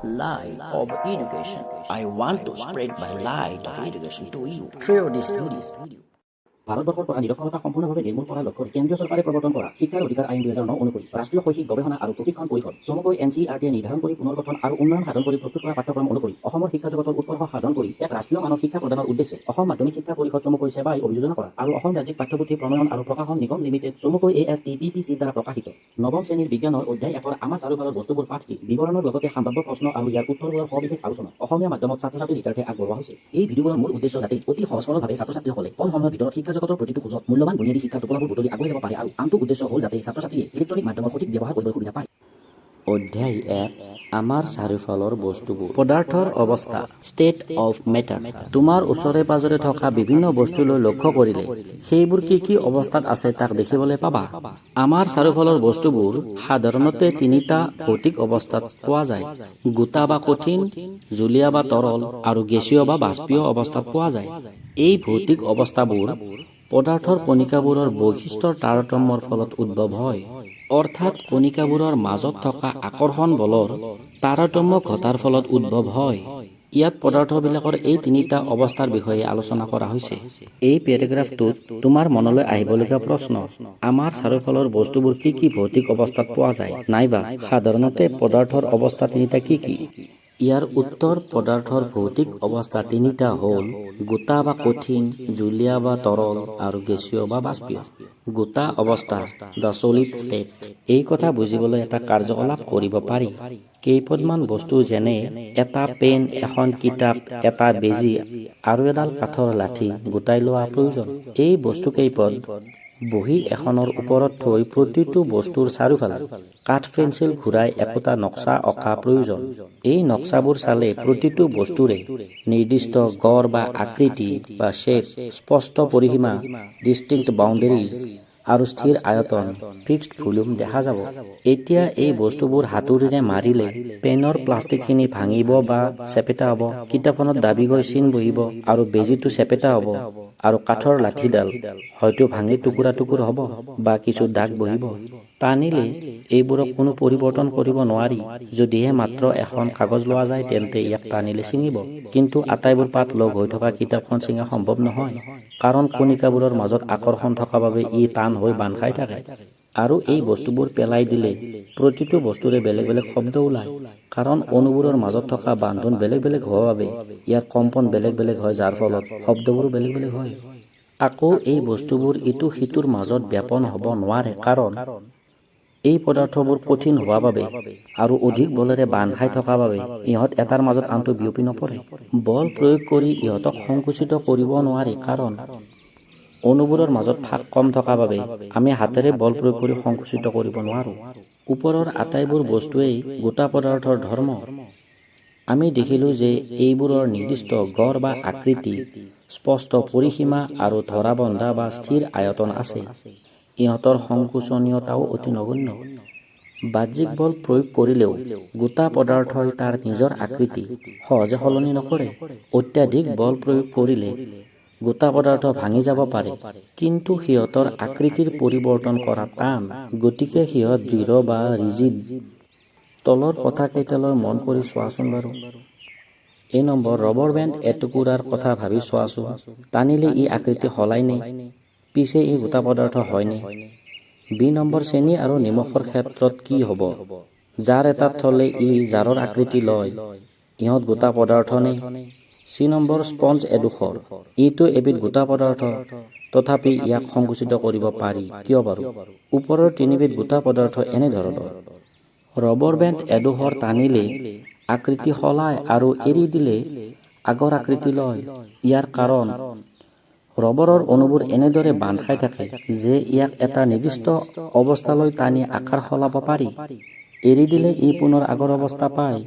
light of education. I want to spread my light of education to you through this video. ভাৰতবৰ্ষৰ পৰা নিৰক্ষৰতা সম্পূৰ্ণভাৱে নিৰ্মূল কৰাৰ লক্ষ্যৰে কেন্দ্ৰীয় চৰকাৰে প্ৰৱৰ্তন কৰা শিক্ষাৰ অধিকাৰ আইন 2009 অনুসৰি ৰাষ্ট্ৰীয় শৈক্ষিক গৱেষণা আৰু প্ৰশিক্ষণ পৰিষদ চমুকৈ NCERT-য়ে নিৰ্ধাৰণ কৰি পুনৰ্গঠন আৰু উন্নয়ন সাধন কৰি প্ৰস্তুত কৰা পাঠ্যক্ৰম অনুসৰি অসমৰ শিক্ষা জগতৰ উৎকৰ্ষ সাধন কৰি এক ৰাষ্ট্ৰীয় মানৱ শিক্ষা প্ৰদানৰ উদ্দেশ্যে অসম মাধ্যমিক শিক্ষা পৰিষদ চমুকৈ সেৱাই অভিযোজনা কৰা আৰু অসম ৰাজ্যিক পাঠ্যপুথি প্ৰণয়ন আৰু প্ৰকাশন নিগম লিমিটেড চমুকৈ ASTPPCৰ দ্বাৰা প্ৰকাশিত নৱম শ্ৰেণীৰ বিজ্ঞানৰ অধ্যায় 1 আমাৰ চাৰিওফালৰ বস্তুবোৰ পাঠটি বিৱৰণৰ লগতে সম্ভাৱ্য প্ৰশ্ন আৰু ইয়াৰ উত্তৰবোৰৰ সবিশেষ আলোচনা অসমীয়া মাধ্যমত ছাত্ৰ-ছাত্ৰীৰ হিতাৰ্থে আগবঢ়োৱা হৈছে। এই ভিডিঅ'বোৰৰ মূল উদ্দেশ্য যাতে অতি সহজ সৰলভাৱে ছাত্ৰ-ছাত্ৰীসকলে কম সময়ৰ ভিতৰত শিক্ষা জগতৰ প্ৰতিটো খোজত মূল্যৱান বুনিয়াদী শিক্ষাৰ টোপোলাবোৰ বুটলি আগুৱাই যাব পাৰে আৰু আনটো উদ্দেশ্য হ'ল যাতে ছাত্ৰ-ছাত্ৰীয়ে ইলেক্ট্ৰনিক মাধ্যমৰ সঠিক ব্যৱহাৰ কৰিবলৈ সুবিধা পায়। অধ্যায় 1 আমাৰ চাৰিওফালৰ বস্তুবোৰ পদাৰ্থৰ অৱস্থা ষ্টেট অফ মেটাৰ। তোমাৰ ওচৰে পাজৰে থকা বিভিন্ন বস্তুলৈ লক্ষ্য কৰিলে সেইবোৰ কি কি অৱস্থাত আছে তাক দেখিবলৈ পাবা। আমাৰ চাৰিওফালৰ বস্তুবোৰ সাধাৰণতে তিনিটা ভৌতিক অৱস্থাত পোৱা যায়। গোটা বা কঠিন, জুলীয়া বা তৰল আৰু গেছীয় বা বাষ্পীয় অৱস্থাত পোৱা যায়। এই ভৌতিক অৱস্থাবোৰ পদাৰ্থৰ কণিকাবোৰৰ বৈশিষ্ট্যৰ তাৰতম্যৰ ফলত উদ্ভৱ হয়, অৰ্থাৎ কণিকাবোৰৰ মাজত থকা আকৰ্ষণ বলৰ তাৰতম্য ঘটাৰ ফলত উদ্ভৱ হয়। ইয়াত পদাৰ্থবিলাকৰ এই তিনিটা অৱস্থাৰ বিষয়ে আলোচনা কৰা হৈছে। এই পেৰাগ্ৰাফটোত তোমাৰ মনলৈ আহিবলগীয়া প্ৰশ্ন, আমাৰ চাৰিওফালৰ বস্তুবোৰ কি কি ভৌতিক অৱস্থাত পোৱা যায়, নাইবা সাধাৰণতে পদাৰ্থৰ অৱস্থা তিনিটা কি কি? ইয়াৰ উত্তৰ পদাৰ্থৰ ভৌতিক অৱস্থা তিনিটা হ'ল গোটা বা কঠিন, জুলীয়া বা তৰল আৰু গেছীয় বা বাষ্পীয়। গোটা অৱস্থা দ্য সলিড ষ্টেট। এই কথা বুজিবলৈ এটা কাৰ্যকলাপ কৰিব পাৰি। কেইপদমান বস্তু যেনে এটা পেন, এখন কিতাপ, এটা বেজী আৰু এডাল কাঠৰ লাঠি গোটাই লোৱা প্ৰয়োজন। এই বস্তু কেইপদ বহী এখনৰ ওপৰত থৈ প্ৰতিটো বস্তুৰ চাৰিওফালে কাঠ পেঞ্চিল ঘূৰাই একোটা নক্সা অঁকা প্ৰয়োজন। এই নক্সাবোৰ চালে প্ৰতিটো বস্তুৰে নিৰ্দিষ্ট গড় বা আকৃতি বা শ্বেপ, স্পষ্ট পৰিসীমা, ডিষ্টিংক্ট বাউণ্ডেৰিজ আৰু স্থিৰ আয়তন ফিক্সড ভলিউম দেখা যাব। এতিয়া এই বস্তুবোৰ হাতুৰিৰে মাৰিলে পেনৰ প্লাষ্টিকখিনি ভাঙিব বা চেপেটা হ'ব, কিতাপখনত দাবি গৈ চিন বহিব আৰু বেজীটো চেপেটা হ'ব আৰু কাঠৰ লাঠিডাল হয়তো ভাঙি টুকুৰা টুকুৰ হ'ব বা কিছু দাগ বহিব। টানিলে এইবোৰক কোনো পৰিৱৰ্তন কৰিব নোৱাৰি। যদিহে মাত্ৰ এখন কাগজ লোৱা যায় তেন্তে ইয়াক টানিলে ছিঙিব, কিন্তু আটাইবোৰ পাত লগ হৈ থকা কিতাপখন ছিঙা সম্ভৱ নহয়, কাৰণ কণিকাবোৰৰ মাজত আকৰ্ষণ থকা বাবে ই টান হৈ বান্ধ খাই থাকে। আৰু এই বস্তুবোৰ পেলাই দিলে প্ৰতিটো বস্তুৰে বেলেগ বেলেগ শব্দ ওলায়, কাৰণ অণুবোৰৰ মাজত থকা বান্ধোন বেলেগ বেলেগ হোৱাৰ বাবে ইয়াৰ কম্পন বেলেগ বেলেগ হয়, যাৰ ফলত শব্দবোৰো বেলেগ বেলেগ হয়। আকৌ এই বস্তুবোৰ ইটো সিটোৰ মাজত ব্যাপন হ'ব নোৱাৰে, কাৰণ এই পদাৰ্থবোৰ কঠিন হোৱা বাবে আৰু অধিক বলেৰে বান্ধ খাই থকা বাবে ইহঁত এটাৰ মাজত আনটো বিয়পি নপৰে। বল প্ৰয়োগ কৰি ইহঁতক সংকুচিত কৰিব নোৱাৰি, কাৰণ অণুবোৰৰ মাজত ফাঁক কম থকা বাবে আমি হাতেৰে বল প্ৰয়োগ কৰি সংকুচিত কৰিব নোৱাৰোঁ। ওপৰৰ আটাইবোৰ বস্তুৱেই গোটা পদাৰ্থৰ ধৰ্ম। আমি দেখিলোঁ যে এইবোৰৰ নিৰ্দিষ্ট গড় বা আকৃতি, স্পষ্ট পৰিসীমা আৰু ধৰাবন্ধা বা স্থিৰ আয়তন আছে। ইহঁতৰ সংকোচনীয়তাও অতি নগণ্য। বাহ্যিক বল প্ৰয়োগ কৰিলেও গোটা পদাৰ্থই তাৰ নিজৰ আকৃতি সহজে সলনি নকৰে। অত্যাধিক বল প্ৰয়োগ কৰিলে গোটা পদাৰ্থ ভাঙি যাব পাৰে, কিন্তু সিহঁতৰ আকৃতিৰ পৰিৱৰ্তন কৰা টান, গতিকে সিহঁত দৃঢ় বা ৰিজিড। তলৰ কথাকেইটালৈ মন কৰি চোৱাচোন বাৰু। এই নম্বৰ, ৰবৰ বেণ্ড এটুকুৰাৰ কথা ভাবি চোৱাচোন। টানিলে ই আকৃতি সলায়নে? পিছে ই গোটা পদাৰ্থ হয়নে? বি নম্বৰ, চেনি আৰু নিমখৰ ক্ষেত্ৰত কি হ'ব? জাৰ এটাত থলে ই জাৰৰ আকৃতি লয়, ইহঁত গোটা পদাৰ্থ নে? চি নম্বৰ, স্পঞ্জ এডোখৰ, ইটো এবিধ গোটা পদাৰ্থ, তথাপি ইয়াক সংকুচিত কৰিব পাৰি, কিয় বাৰু? ওপৰৰ তিনিবিধ গোটা পদাৰ্থ এনেধৰণৰ। ৰবৰ বেণ্ড এডোখৰ টানিলে আকৃতি সলায় আৰু এৰি দিলে আগৰ আকৃতি লয়। ইয়াৰ কাৰণ ৰবৰৰ অণুবোৰ এনেদৰে বান্ধ খাই থাকে যে ইয়াক এটা নিৰ্দিষ্ট অৱস্থালৈ টানি আকাৰ সলাব পাৰি। এৰি দিলে ই পুনৰ আগৰ অৱস্থা পায়,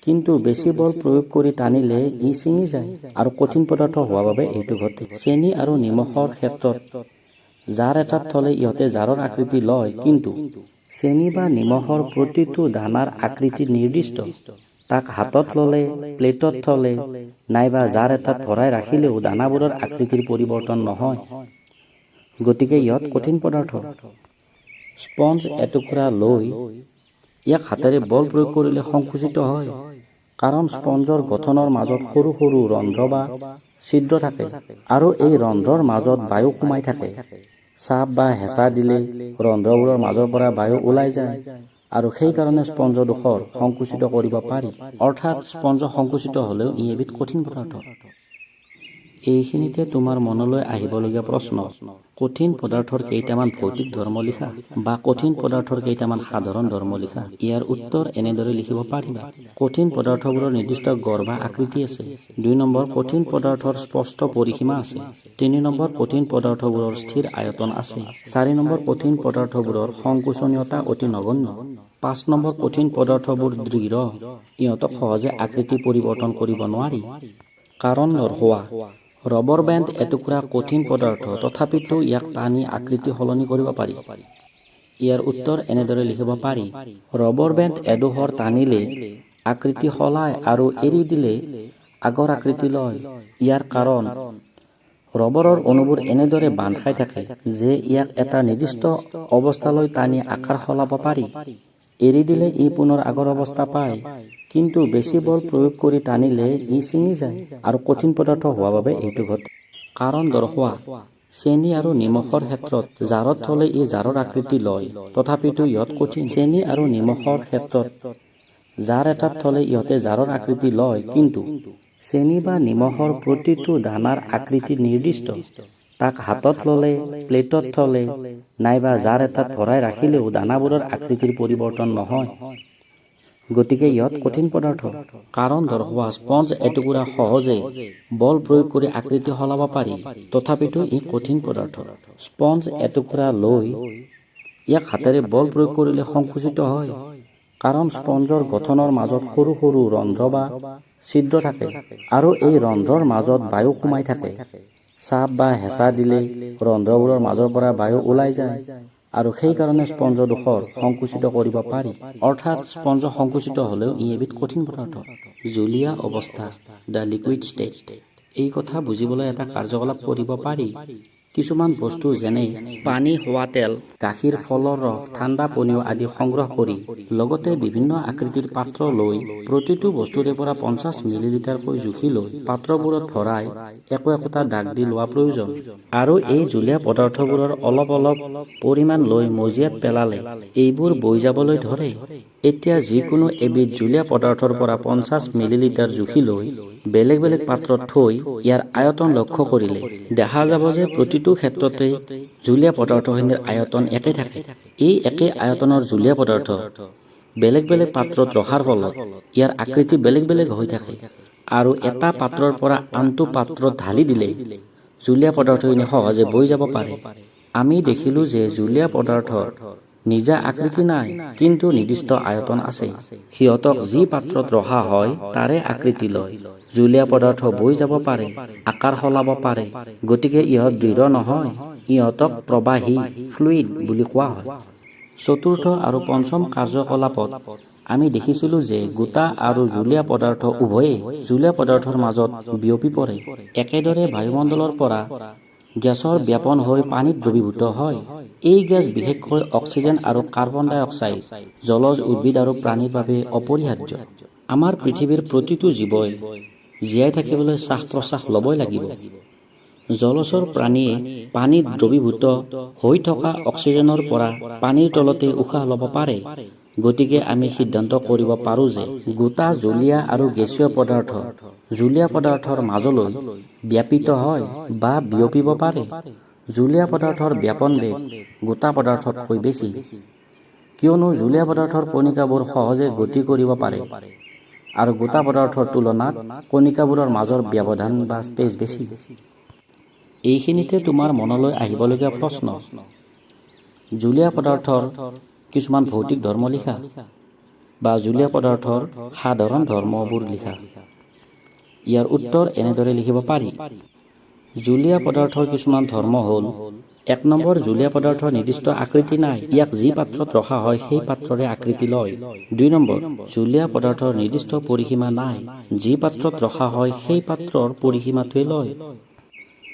কিন্তু বেছি বল প্ৰয়োগ কৰি টানিলে ই ছিঙি যায়, আৰু কঠিন পদাৰ্থ হোৱাৰ বাবে এইটো ঘটে। চেনি আৰু নিমখৰ ক্ষেত্ৰত জাৰ এটাত থলে ইহঁতে জাৰৰ আকৃতি লয়, কিন্তু চেনি বা নিমখৰ প্ৰতিটো দানাৰ আকৃতি নিৰ্দিষ্ট। তাক হাতত ললে, প্লেটত থলে নাইবা জাৰ এটাত ভৰাই ৰাখিলেও দানাবোৰৰ আকৃতিৰ পৰিৱৰ্তন নহয়, গতিকে ইহঁত কঠিন পদাৰ্থ। স্পঞ্জ এটুকুৰা লৈ ইয়াক হাতেৰে বল প্ৰয়োগ কৰিলে সংকুচিত হয়, কাৰণ স্পঞ্জৰ গঠনৰ মাজত সৰু সৰু ৰন্ধ্ৰ বা ছিদ্ৰ থাকে আৰু এই ৰন্ধ্ৰৰ মাজত বায়ু সোমাই থাকে। চাপ বা হেঁচা দিলে ৰন্ধ্ৰবোৰৰ মাজৰ পৰা বায়ু ওলাই যায় আৰু সেইকাৰণে স্পঞ্জডোখৰ সংকুচিত কৰিব পাৰি। অৰ্থাৎ স্পঞ্জ সংকুচিত হ'লেও ই এবিধ কঠিন পদাৰ্থ। এইখিনিতে তোমাৰ মনলৈ আহিবলগীয়া প্ৰশ্ন, কঠিন পদাৰ্থৰ কেইটামান ভৌতিক ধৰ্ম লিখা বা কঠিন পদাৰ্থৰ কেইটামান সাধাৰণ ধৰ্ম লিখা। ইয়াৰ উত্তৰ এনেদৰে লিখিব পাৰিবা। কঠিন পদাৰ্থবোৰৰ নিৰ্দিষ্ট গড় বা আকৃতি আছে। 2 নম্বৰ, কঠিন পদাৰ্থৰ স্পষ্ট পৰিসীমা আছে। 3 নম্বৰ, কঠিন পদাৰ্থবোৰৰ স্থিৰ আয়তন আছে। 4 নম্বৰ, কঠিন পদাৰ্থবোৰৰ সংকোচনীয়তা অতি নগণ্য। 5 নম্বৰ, কঠিন পদাৰ্থবোৰ দৃঢ়, ইহঁতক সহজে আকৃতি পৰিৱৰ্তন কৰিব নোৱাৰি। কাৰণ নৰখোৱা। ৰবৰ বেণ্ড এটুকুৰা কঠিন পদাৰ্থ, তথাপিতো ইয়াক টানি আকৃতি সলনি কৰিব পাৰি। ইয়াৰ উত্তৰ এনেদৰে লিখিব পাৰি। ৰবৰ বেণ্ড এডোখৰ টানিলে আকৃতি সলায় আৰু এৰি দিলে আগৰ আকৃতি লয়। ইয়াৰ কাৰণ ৰবৰৰ অণুবোৰ এনেদৰে বান্ধ খাই থাকে যে ইয়াক এটা নিৰ্দিষ্ট অৱস্থালৈ টানি আকাৰ সলাব পাৰি। এৰি দিলে ই পুনৰ আগৰ অৱস্থা পায়, কিন্তু বেছি বল প্ৰয়োগ কৰি টানিলে ই ছিঙি যায় আৰু কঠিন পদাৰ্থ হোৱা বাবে এইটো ঘটে। কাৰণ দৰ্শোৱা। চেনি আৰু নিমখৰ ক্ষেত্ৰত জাৰত থলে ই জাৰৰ আকৃতি লয়, তথাপিতো ইহঁত কঠিন। চেনি আৰু নিমখৰ ক্ষেত্ৰত জাৰ এটাত থলে ইহঁতে জাৰৰ আকৃতি লয়, কিন্তু চেনি বা নিমখৰ প্ৰতিটো দানাৰ আকৃতি নিৰ্দিষ্ট। তাক হাতত ললে, প্লেটত থলে নাইবা জাৰ এটাত ভৰাই ৰাখিলেও দানাবোৰৰ আকৃতিৰ পৰিৱৰ্তন নহয়। গতিকে ইহঁত কঠিন পদাৰ্থ। কাৰণ দৰ্শোৱা। স্পঞ্জ এটুকুৰা সহজে বল প্ৰয়োগ কৰি আকৃতি সলাব পাৰি, তথাপিতো ই কঠিন পদাৰ্থ। স্পঞ্জ এটুকুৰা লৈ ইয়াক হাতেৰে বল প্ৰয়োগ কৰিলে সংকুচিত হয়, কাৰণ স্পঞ্জৰ গঠনৰ মাজত সৰু সৰু ৰন্ধ্ৰ বা ছিদ্ৰ থাকে আৰু এই ৰন্ধ্ৰৰ মাজত বায়ু সোমাই থাকে। চাপ বা হেঁচা দিলে ৰন্ধ্ৰবোৰৰ মাজৰ পৰা বায়ু ওলাই যায় আৰু সেইকাৰণে স্পঞ্জডোখৰ সংকুচিত কৰিব পাৰি। অৰ্থাৎ স্পঞ্জ সংকুচিত হ'লেও ই এবিধ কঠিন পদাৰ্থ। জুলীয়া অৱস্থা, দ্য লিকুইড ষ্টেট। এই কথা বুজিবলৈ এটা কাৰ্যকলাপ কৰিব পাৰি। কিছুমান বস্তু যেনে পানী, হোৱা তেল, গাখীৰ, ফলৰ ৰস, ঠাণ্ডা পানীয় আদি সংগ্ৰহ কৰি লগতে বিভিন্ন আকৃতিৰ পাত্ৰ লৈ প্ৰতিটো বস্তুৰে পৰা 50 মিলিলিটাৰকৈ জুখি লৈ পাত্ৰবোৰত ভৰাই একো-একোটা দাগ দি লোৱা প্ৰয়োজন। আৰু এই জুলীয়া পদাৰ্থবোৰৰ অলপ অলপ পৰিমাণ লৈ মজিয়াত পেলালে এইবোৰ বৈ যাবলৈ ধৰে। এতিয়া যিকোনো এবিধ জুলীয়া পদাৰ্থৰ পৰা 50 মিলিলিটাৰ জুখি লৈ বেলেগ বেলেগ পাত্ৰত থৈ ইয়াৰ আয়তন লক্ষ্য কৰিলে দেখা যাব যে প্ৰতিটো ক্ষেত্ৰতে জুলীয়া পদাৰ্থখিনিৰ আয়তন একে থাকে। এই একে আয়তনৰ জুলীয়া পদাৰ্থ বেলেগ বেলেগ পাত্ৰত ৰখাৰ ফলত ইয়াৰ আকৃতি বেলেগ বেলেগ হৈ থাকে আৰু এটা পাত্ৰৰ পৰা আনটো পাত্ৰত ঢালি দিলে জুলীয়া পদাৰ্থখিনি সহজে বৈ যাব পাৰে। আমি দেখিলো যে জুলীয়া পদাৰ্থৰ নিজা আকৃতি নাই, কিন্তু নিৰ্দিষ্ট আয়তন আছে। সিহঁতক যি পাত্ৰত ৰখা হয় তাৰে আকৃতি লয়। জুলীয়া পদাৰ্থ বৈ যাব পাৰে, আকাৰ সলাব পাৰে, গতিকে ইহঁত দৃঢ় নহয়। ইহঁতক প্ৰবাহী ফ্লুইড বুলি কোৱা হয়। চতুৰ্থ আৰু পঞ্চম কাৰ্যকলাপত আমি দেখিছিলো যে গোটা আৰু জুলীয়া পদাৰ্থ উভয়ে জুলীয়া পদাৰ্থৰ মাজত বিয়পি পৰে। একেদৰে বায়ুমণ্ডলৰ পৰা গেছৰ ব্যাপন হৈ পানীত দ্ৰৱীভূত হয়। এই গেছ বিশেষকৈ অক্সিজেন আৰু কাৰ্বন ডাই অক্সাইড জলজ উদ্ভিদ আৰু প্ৰাণীৰ বাবে অপৰিহাৰ্য। আমাৰ পৃথিৱীৰ প্ৰতিটো জীৱই জীয়াই থাকিবলৈ শ্বাস-প্ৰশ্বাস ল'বই লাগিব। জলচৰ প্ৰাণীয়ে পানীত দ্ৰৱীভূত হৈ থকা অক্সিজেনৰ পৰা পানীৰ তলতে উশাহ ল'ব পাৰে। গতিকে আমি সিদ্ধান্ত কৰিব পাৰোঁ যে গোটা জুলীয়া আৰু গেছীয় পদাৰ্থ জুলীয়া পদাৰ্থৰ মাজলৈ ব্যাপিত হয় বা বিয়পিব পাৰে। জুলীয়া পদাৰ্থৰ ব্যাপন বেগ গোটা পদাৰ্থতকৈ বেছি, কিয়নো জুলীয়া পদাৰ্থৰ কণিকাবোৰ সহজে গতি কৰিব পাৰে আৰু গোটা পদাৰ্থৰ তুলনাত কণিকাবোৰৰ মাজৰ ব্যৱধান বা স্পেচ বেছি। এইখিনিতে তোমাৰ মনলৈ আহিবলগীয়া প্ৰশ্ন, জুলীয়া পদাৰ্থৰ কিছুমান ভৌতিক ধৰ্ম লিখা বা জুলীয়া পদাৰ্থৰ সাধাৰণ ধৰ্মবোৰ লিখা। ইয়াৰ উত্তৰ এনেদৰে লিখিব পাৰি। জুলীয়া পদাৰ্থৰ কিছুমান ধৰ্ম হ'ল: 1 নম্বৰ, জুলীয়া পদাৰ্থৰ নিৰ্দিষ্ট আকৃতি নাই, ইয়াক যি পাত্ৰত ৰখা হয় সেই পাত্ৰৰে আকৃতি লয়। 2 নম্বৰ, জুলীয়া পদাৰ্থৰ নিৰ্দিষ্ট পৰিসীমা নাই, যি পাত্ৰত ৰখা হয় সেই পাত্ৰৰ পৰিসীমাটোৱে লয়।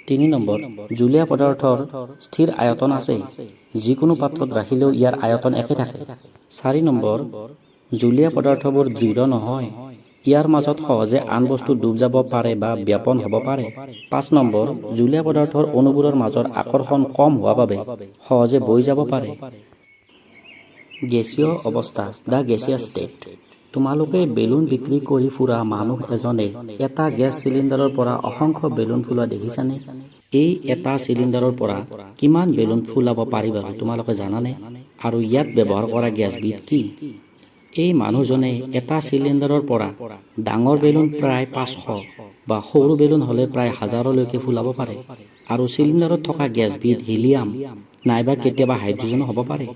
3 নম্বৰ, জুলীয়া পদাৰ্থৰ স্থিৰ আয়তন আছে, যিকোনো পাত্ৰত ৰাখিলেও ইয়াৰ আয়তন একে থাকে। 4 নম্বৰ, জুলীয়া পদাৰ্থবোৰ দৃঢ় নহয়, ইয়াৰ মাজত সহজে আন বস্তু ডুব যাব পাৰে বা ব্যাপন হ'ব পাৰে। 5 নম্বৰ, জুলীয়া পদাৰ্থৰ অণুবোৰৰ মাজৰ আকৰ্ষণ কম হোৱা বাবে সহজে বৈ যাব পাৰে। গেছীয় অৱস্থা, দ্য গেছিয়াছ ষ্টেট। তোমালোকে বেলুন বিক্ৰী কৰি ফুৰা মানুহ এজনে এটা গেছ চিলিণ্ডাৰৰ পৰা অসংখ্য বেলুন ফুলোৱা দেখিছানে? এই এটা চিলিণ্ডাৰৰ পৰা কিমান বেলুন ফুলাব পাৰি বাৰু তোমালোকে জানানে? আৰু ইয়াত ব্যৱহাৰ কৰা গেছবিধ কি? এই মানুহজনে এটা চিলিণ্ডাৰৰ পৰা ডাঙৰ বেলুন প্ৰায় 500 বা সৰু বেলুন হ'লে প্ৰায় 1000লৈকে ফুলাব পাৰে। আৰু চিলিণ্ডাৰত থকা গেছবিধ হিলিয়াম নাইবা কেতিয়াবা হাইড্ৰজেনো হ'ব পাৰে।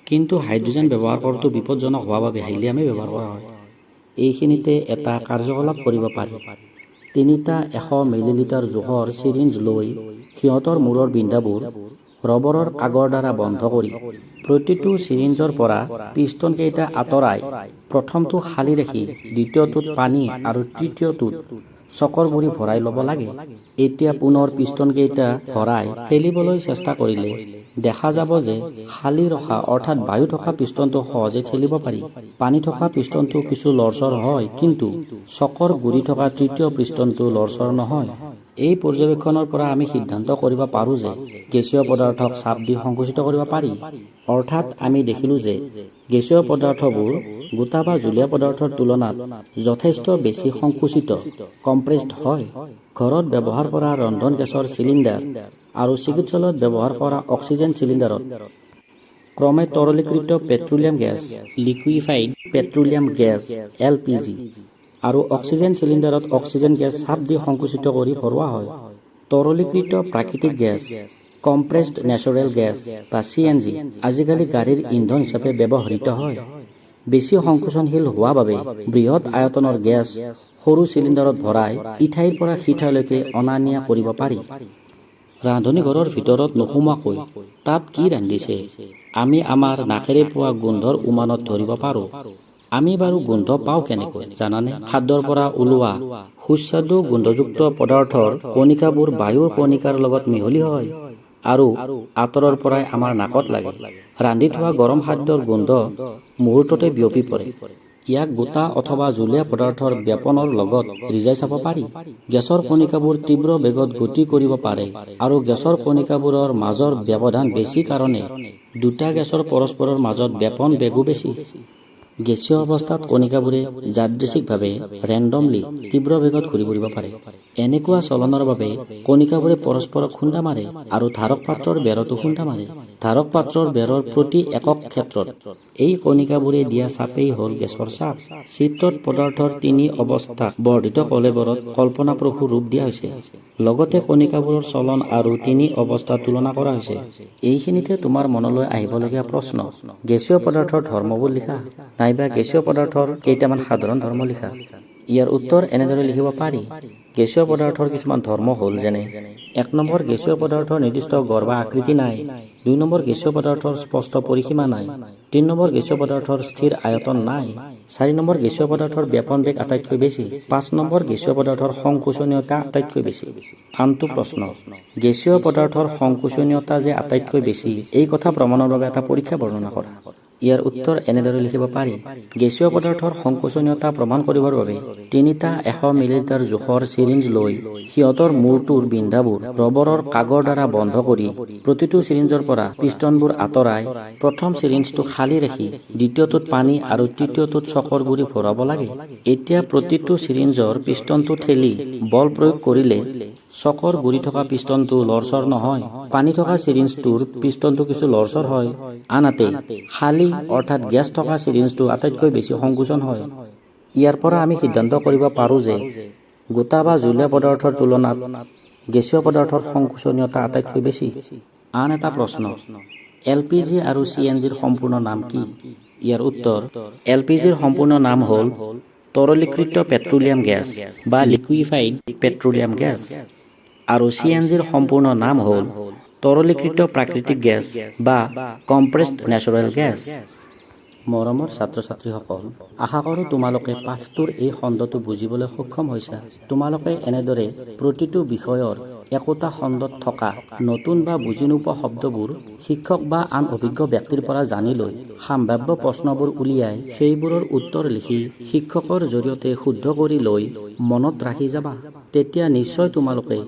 কিন্তু হাইড্ৰজেন ব্যৱহাৰ কৰাটো বিপদজনক হোৱা বাবে হিলিয়ামে ব্যৱহাৰ কৰা হয়। এইখিনিতে এটা কাৰ্যকলাপ কৰিব পাৰি। 3টা 100 মিলিলিটাৰ জোখৰ চিৰিঞ্জ লৈ সিহঁতৰ মূৰৰ বিন্দাবোৰ ৰবৰৰ কাগৰ দ্বাৰা বন্ধ কৰি প্ৰতিটো চিৰিঞ্জৰ পৰা পিষ্টন কেইটা আঁতৰাই প্ৰথমটো খালী ৰাখি দ্বিতীয়টোত পানী আৰু তৃতীয়টোত চকৰ গুৰি ভৰাই ল'ব লাগে। এতিয়া পুনৰ পিষ্টন কেইটা ভৰাই ঠেলিবলৈ চেষ্টা কৰিলে দেখা যাব যে খালী ৰখা অৰ্থাৎ বায়ু থকা পিষ্টনটো সহজে ঠেলিব পাৰি। পানী থকা পিষ্টনটো কিছু লৰচৰ হয়, কিন্তু চকৰ গুৰি থকা তৃতীয় পিষ্টনটো লৰচৰ নহয়। এই পৰ্যবেক্ষণৰ পৰা আমি সিদ্ধান্ত কৰিব পাৰোঁ যে গেছীয় পদাৰ্থক চাপ দি সংকুচিত কৰিব পাৰি। অৰ্থাৎ আমি দেখিলোঁ যে গেছীয় পদাৰ্থবোৰ গোটা বা জুলীয়া পদাৰ্থৰ তুলনাত যথেষ্ট বেছি সংকুচিত কম্প্ৰেছড হয়। ঘৰত ব্যৱহাৰ কৰা ৰন্ধন গেছৰ চিলিণ্ডাৰ আৰু চিকিৎসালয়ত ব্যৱহাৰ কৰা অক্সিজেন চিলিণ্ডাৰত ক্ৰমে তৰলীকৃত petroleum gas, liquefied petroleum gas LPG আৰু অক্সিজেন চিলিণ্ডাৰত অক্সিজেন গেছ চাপ দি সংকুচিত কৰি ভৰোৱা হয়। তৰলীকৃত প্ৰাকৃতিক গেছ, কম্প্ৰেছড নেচাৰেল গেছ বা CNG আজিকালি গাড়ীৰ ইন্ধন হিচাপে ব্যৱহৃত হয়। বেছি সংকোচনশীল হোৱা বাবে বৃহৎ আয়তনৰ গেছ সৰু চিলিণ্ডাৰত ভৰাই ইঠাইৰ পৰা সিঠাইলৈকে অনা নিয়া কৰিব পাৰি। ৰান্ধনী ঘৰৰ ভিতৰত নোসোমোৱাকৈ তাত কি ৰান্ধিছে আমি আমাৰ নাকেৰে পোৱা গোন্ধৰ উমানত ধৰিব পাৰোঁ। আমি বাৰু গোন্ধ পাওঁ কেনেকৈ জানানে? খাদ্যৰ পৰা ওলোৱা সুস্বাদু গোন্ধযুক্ত পদাৰ্থৰ কণিকাবোৰ বায়ুৰ কণিকাৰ লগত মিহলি হয় আৰু আঁতৰৰ পৰাই আমাৰ নাকত লাগে। ৰান্ধি থোৱা গৰম খাদ্যৰ গোন্ধ মুহূৰ্ততে বিয়পি পৰে। ইয়াক গোটা অথবা জুলীয়া পদাৰ্থৰ ব্যাপনৰ লগত ৰিজাই চাব পাৰি। গেছৰ কণিকাবোৰ তীব্ৰ বেগত গতি কৰিব পাৰে আৰু গেছৰ কণিকাবোৰৰ মাজৰ ব্যৱধান বেছি কাৰণে দুটা গেছৰ পৰস্পৰৰ মাজত ব্যাপন বেগো বেছি। গেছীয় অৱস্থাত কণিকাবোৰে যাদৃচ্ছিকভাৱে ৰেণ্ডমলি তীব্ৰ বেগত ঘূৰি ফুৰিব পাৰে। এনেকুৱা চলনৰ বাবে কণিকাবোৰে পৰস্পৰক খুন্দা মাৰে আৰু ধাৰক পাত্ৰৰ বেৰতো খুন্দা মাৰে। ধাৰক পাত্ৰৰ বেৰৰ প্ৰতি একক ক্ষেত্ৰত এই কণিকাবোৰে দিয়া চাপেই হ'ল গেছৰ চাপ। চিত্ৰত পদাৰ্থৰ 3 অৱস্থাক বৰ্ধিত কলেবৰত কল্পনাপ্ৰসূ ৰূপ দিয়া হৈছে। লগতে কণিকাবোৰৰ চলন আৰু 3 অৱস্থা তুলনা কৰা হৈছে। এইখিনিতে তোমাৰ মনলৈ আহিবলগীয়া প্ৰশ্ন, গেছীয় পদাৰ্থৰ ধৰ্মবোৰ লিখা নাইবা গেছীয় পদাৰ্থৰ কেইটামান সাধাৰণ ধৰ্ম লিখা। ইয়াৰ উত্তৰ এনেদৰে লিখিব পাৰি। গেছীয় পদাৰ্থৰ কিছুমান ধৰ্ম হ'ল যেনে 1 নম্বৰ, গেছীয় পদাৰ্থৰ নিৰ্দিষ্ট গড় বা আকৃতি নাই। 2 নম্বৰ, গেছীয় পদাৰ্থৰ স্পষ্ট পৰিসীমা নাই। 3 নম্বৰ, গেছীয় পদাৰ্থৰ স্থিৰ আয়তন নাই। 4 নম্বৰ, গেছীয় পদাৰ্থৰ ব্যাপন বেগ আটাইতকৈ বেছি। 5 নম্বৰ, গেছীয় পদাৰ্থৰ সংকোচনীয়তা আটাইতকৈ বেছি। আনটো প্ৰশ্ন, গেছীয় পদাৰ্থৰ সংকোচনীয়তা যে আটাইতকৈ বেছি এই কথা প্ৰমাণৰ বাবে এটা পৰীক্ষা বৰ্ণনা কৰা। ইয়াৰ উত্তৰ এনেদৰে লিখিব পাৰি। গেছীয় পদাৰ্থৰ সংকোচনীয়তা প্ৰমাণ কৰিবৰ বাবে 3টা 100 মিলিলিটাৰ জোখৰ চিৰিঞ্জ লৈ সিহঁতৰ মূৰটোৰ বিন্দাবোৰ ৰবৰৰ কাগৰ দ্বাৰা বন্ধ কৰি প্ৰতিটো চিৰিঞ্জৰ পৰা পিষ্টনবোৰ আঁতৰাই প্ৰথম চিৰিঞ্জটো খালী ৰাখি দ্বিতীয়টোত পানী আৰু তৃতীয়টোত চকৰ গুৰি ভৰাব লাগে। এতিয়া প্ৰতিটো চিৰিঞ্জৰ পিষ্টনটো ঠেলি বল প্ৰয়োগ কৰিলে চকৰ গুৰি থকা পিষ্টনটো লৰচৰ নহয়। পানী থকা চিৰিঞ্জটোৰ পিষ্টনটো কিছু লৰচৰ হয়। আনহাতে খালী অৰ্থাৎ গেছ থকা চিৰিঞ্জটো আটাইতকৈ বেছি সংকোচন হয়। ইয়াৰ পৰা আমি সিদ্ধান্ত কৰিব পাৰোঁ যে গোটা বা জুলীয়া পদাৰ্থৰ তুলনাত গেছীয় পদাৰ্থৰ সংকোচনীয়তা আটাইতকৈ বেছি। আন এটা প্ৰশ্ন, LPG আৰু CNGৰ সম্পূৰ্ণ নাম কি? ইয়াৰ উত্তৰ, LPGৰ সম্পূৰ্ণ নাম হ'ল তৰলীকৃত পেট্ৰলিয়াম গেছ বা লিকুইফাইড পেট্ৰলিয়াম গেছ আৰু CNGৰ সম্পূৰ্ণ নাম হ'ল তৰলীকৃত প্ৰাকৃতিক গেছ বা কম্প্ৰেছড নেচাৰেল গেছ। মৰমৰ ছাত্ৰ ছাত্ৰীসকল, আশা কৰোঁ তোমালোকে পাঠটোৰ এই খণ্ডটো বুজিবলৈ সক্ষম হৈছা। তোমালোকে এনেদৰে প্ৰতিটো বিষয়ৰ একোটা খণ্ডত থকা নতুন বা বুজি নোপোৱা শব্দবোৰ শিক্ষক বা আন অভিজ্ঞ ব্যক্তিৰ পৰা জানি লৈ সম্ভাৱ্য প্ৰশ্নবোৰ উলিয়াই সেইবোৰৰ উত্তৰ লিখি শিক্ষকৰ জৰিয়তে শুদ্ধ কৰি লৈ মনত ৰাখি যাবা। তেতিয়া নিশ্চয় তোমালোকে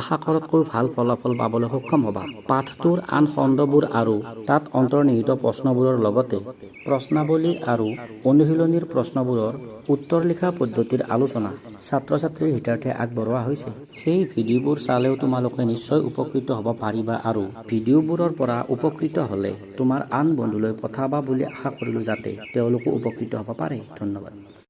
আশা কৰাতকৈ ভাল ফলাফল পাবলৈ সক্ষম হ'বা। পাঠটোৰ আন খণ্ডবোৰ আৰু তাত অন্তৰ্নিহিত প্ৰশ্নবোৰৰ লগতে প্ৰশ্নাৱলী আৰু অনুশীলনীৰ প্ৰশ্নবোৰৰ উত্তৰ লিখা পদ্ধতিৰ আলোচনা ছাত্ৰ ছাত্ৰীৰ হিতাৰ্থে আগবঢ়োৱা হৈছে। সেই ভিডিঅ'বোৰ চালেও তোমালোকে নিশ্চয় উপকৃত হ'ব পাৰিবা আৰু ভিডিঅ'বোৰৰ পৰা উপকৃত হ'লে তোমাৰ আন বন্ধুলৈ পঠাবা বুলি আশা কৰিলোঁ যাতে তেওঁলোকো উপকৃত হ'ব পাৰে। ধন্যবাদ।